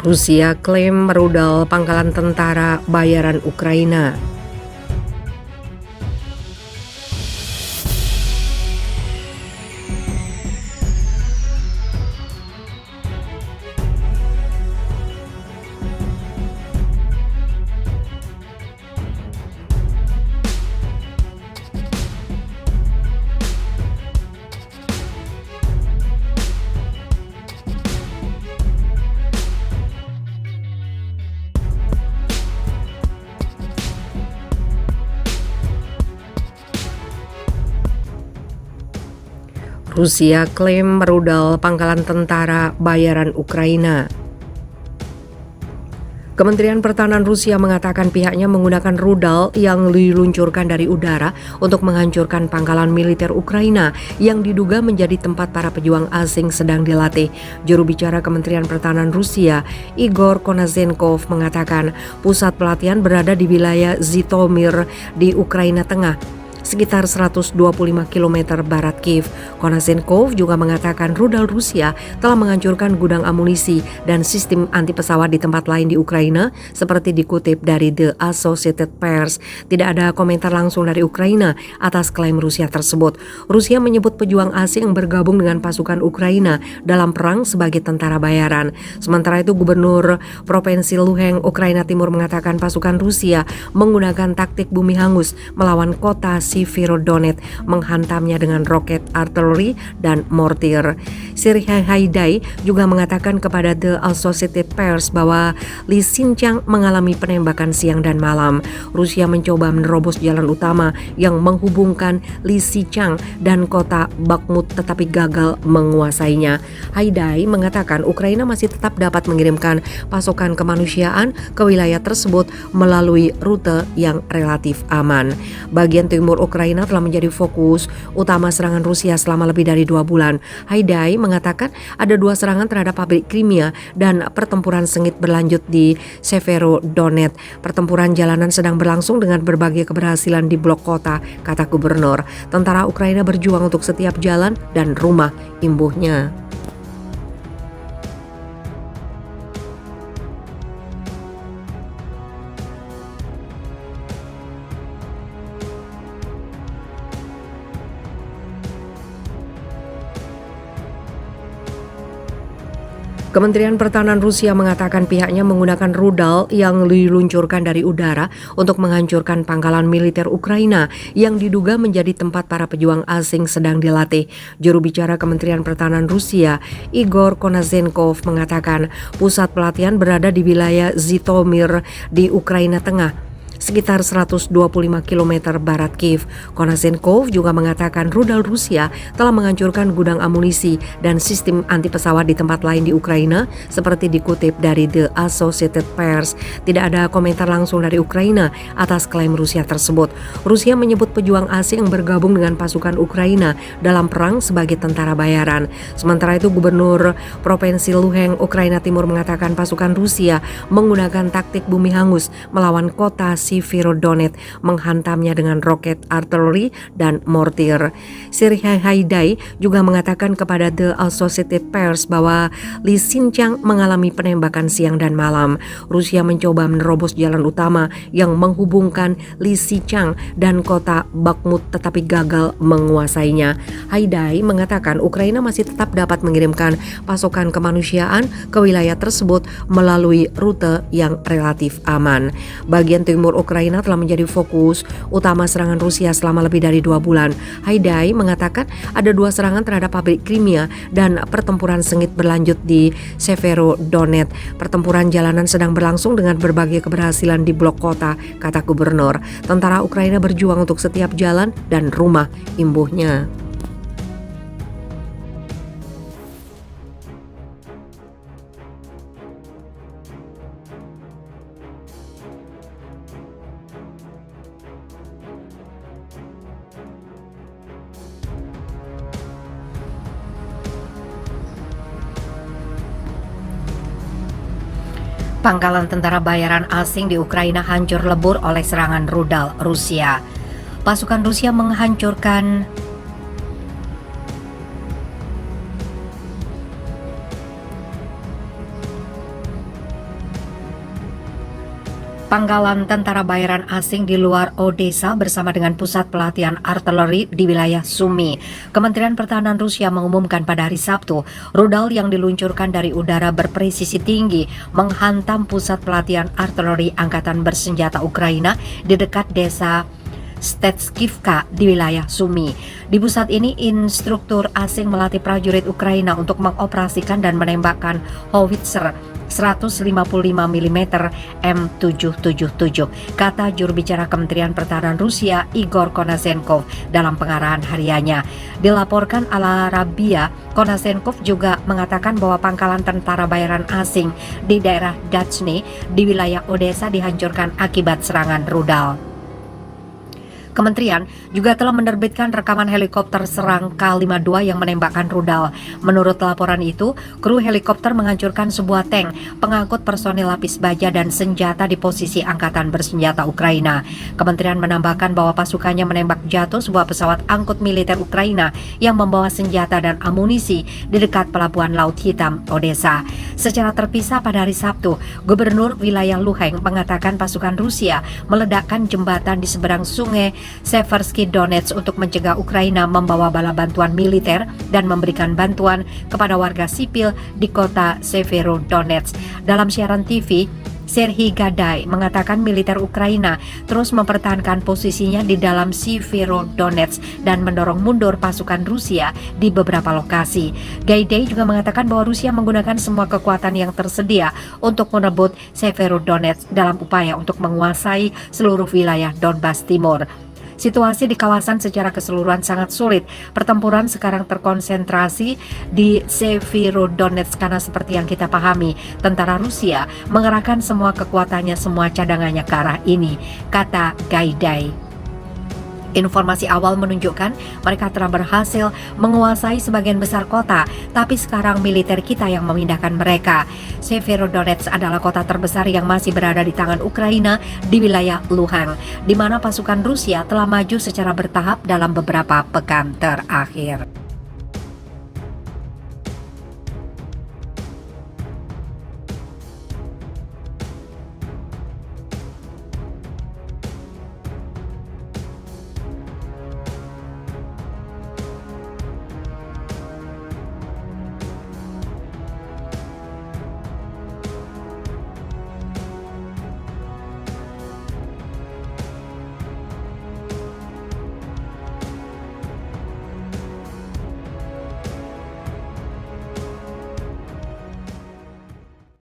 Rusia klaim merudal pangkalan tentara bayaran Ukraina. Rusia klaim merudal pangkalan tentara bayaran Ukraina. Kementerian Pertahanan Rusia mengatakan pihaknya menggunakan rudal yang diluncurkan dari udara untuk menghancurkan pangkalan militer Ukraina yang diduga menjadi tempat para pejuang asing sedang dilatih. Juru bicara Kementerian Pertahanan Rusia, Igor Konazenkov, mengatakan pusat pelatihan berada di wilayah Zhytomyr di Ukraina Tengah, sekitar 125 km barat Kiev. Konazenkov juga mengatakan rudal Rusia telah menghancurkan gudang amunisi dan sistem anti pesawat di tempat lain di Ukraina, seperti dikutip dari The Associated Press. Tidak ada komentar langsung dari Ukraina atas klaim Rusia tersebut. Rusia menyebut pejuang asing yang bergabung dengan pasukan Ukraina dalam perang sebagai tentara bayaran. Sementara itu, Gubernur Provinsi Luhansk, Ukraina Timur, mengatakan pasukan Rusia menggunakan taktik bumi hangus melawan kota Severodonetsk, menghantamnya dengan roket artileri dan mortir. Serhiy Haidai juga mengatakan kepada The Associated Press bahwa Lysychansk mengalami penembakan siang dan malam. Rusia mencoba menerobos jalan utama yang menghubungkan Lysychansk dan kota Bakhmut, tetapi gagal menguasainya. Haidai mengatakan Ukraina masih tetap dapat mengirimkan pasokan kemanusiaan ke wilayah tersebut melalui rute yang relatif aman. Bagian timur Ukraina telah menjadi fokus utama serangan Rusia selama lebih dari 2 bulan. Haidai mengatakan ada 2 serangan terhadap pabrik Crimea dan pertempuran sengit berlanjut di Severodonetsk. Pertempuran jalanan sedang berlangsung dengan berbagai keberhasilan di blok kota, kata gubernur. Tentara Ukraina berjuang untuk setiap jalan dan rumah, imbuhnya. Kementerian Pertahanan Rusia mengatakan pihaknya menggunakan rudal yang diluncurkan dari udara untuk menghancurkan pangkalan militer Ukraina yang diduga menjadi tempat para pejuang asing sedang dilatih. Juru bicara Kementerian Pertahanan Rusia, Igor Konazenkov, mengatakan pusat pelatihan berada di wilayah Zhytomyr di Ukraina Tengah, sekitar 125 km barat Kiev. Konazenkov juga mengatakan rudal Rusia telah menghancurkan gudang amunisi dan sistem anti pesawat di tempat lain di Ukraina, seperti dikutip dari The Associated Press. Tidak ada komentar langsung dari Ukraina atas klaim Rusia tersebut. Rusia menyebut pejuang asing yang bergabung dengan pasukan Ukraina dalam perang sebagai tentara bayaran. Sementara itu, Gubernur Provinsi Luhansk, Ukraina Timur, mengatakan pasukan Rusia menggunakan taktik bumi hangus melawan kota Severodonetsk, menghantamnya dengan roket artileri dan mortir. Serhiy Haidai juga mengatakan kepada The Associated Press bahwa Lysychansk mengalami penembakan siang dan malam. Rusia mencoba menerobos jalan utama yang menghubungkan Lysychansk dan kota Bakhmut, tetapi gagal menguasainya. Haidai mengatakan Ukraina masih tetap dapat mengirimkan pasokan kemanusiaan ke wilayah tersebut melalui rute yang relatif aman. Bagian timur Ukraina telah menjadi fokus utama serangan Rusia selama lebih dari 2 bulan. Haidai mengatakan ada 2 serangan terhadap pabrik Crimea dan pertempuran sengit berlanjut di Severodonetsk. Pertempuran jalanan sedang berlangsung dengan berbagai keberhasilan di blok kota, kata gubernur. Tentara Ukraina berjuang untuk setiap jalan dan rumah, imbuhnya. Pangkalan tentara bayaran asing di Ukraina hancur lebur oleh serangan rudal Rusia. Pasukan Rusia menghancurkan Pangkalan tentara bayaran asing di luar Odessa bersama dengan pusat pelatihan artileri di wilayah Sumy. Kementerian Pertahanan Rusia mengumumkan pada hari Sabtu, rudal yang diluncurkan dari udara berpresisi tinggi menghantam pusat pelatihan artileri Angkatan Bersenjata Ukraina di dekat desa Stetskivka di wilayah Sumy. Di pusat ini, instruktur asing melatih prajurit Ukraina untuk mengoperasikan dan menembakkan howitzer 155 mm M777, kata juru bicara Kementerian Pertahanan Rusia Igor Konasenkov dalam pengarahan hariannya. Dilaporkan Al Arabiya, Konasenkov juga mengatakan bahwa pangkalan tentara bayaran asing di daerah Dachny di wilayah Odessa dihancurkan akibat serangan rudal. Kementerian juga telah menerbitkan rekaman helikopter serang K-52 yang menembakkan rudal. Menurut laporan itu, kru helikopter menghancurkan sebuah tank pengangkut personil lapis baja dan senjata di posisi Angkatan Bersenjata Ukraina. Kementerian menambahkan bahwa pasukannya menembak jatuh sebuah pesawat angkut militer Ukraina yang membawa senjata dan amunisi di dekat pelabuhan Laut Hitam, Odessa. Secara terpisah pada hari Sabtu, Gubernur wilayah Luhansk mengatakan pasukan Rusia meledakkan jembatan di seberang sungai Seversky Donetsk untuk mencegah Ukraina membawa bala bantuan militer dan memberikan bantuan kepada warga sipil di kota Severodonetsk. Dalam siaran TV, Serhiy Gadai mengatakan militer Ukraina terus mempertahankan posisinya di dalam Severodonetsk dan mendorong mundur pasukan Rusia di beberapa lokasi. Gadai juga mengatakan bahwa Rusia menggunakan semua kekuatan yang tersedia untuk merebut Severodonetsk dalam upaya untuk menguasai seluruh wilayah Donbas Timur. Situasi di kawasan secara keseluruhan sangat sulit. Pertempuran sekarang terkonsentrasi di Severodonetsk karena seperti yang kita pahami, tentara Rusia mengerahkan semua kekuatannya, semua cadangannya ke arah ini, kata Gaidai. Informasi awal menunjukkan mereka telah berhasil menguasai sebagian besar kota, tapi sekarang militer kita yang memindahkan mereka. Severodonetsk adalah kota terbesar yang masih berada di tangan Ukraina di wilayah Luhansk, di mana pasukan Rusia telah maju secara bertahap dalam beberapa pekan terakhir.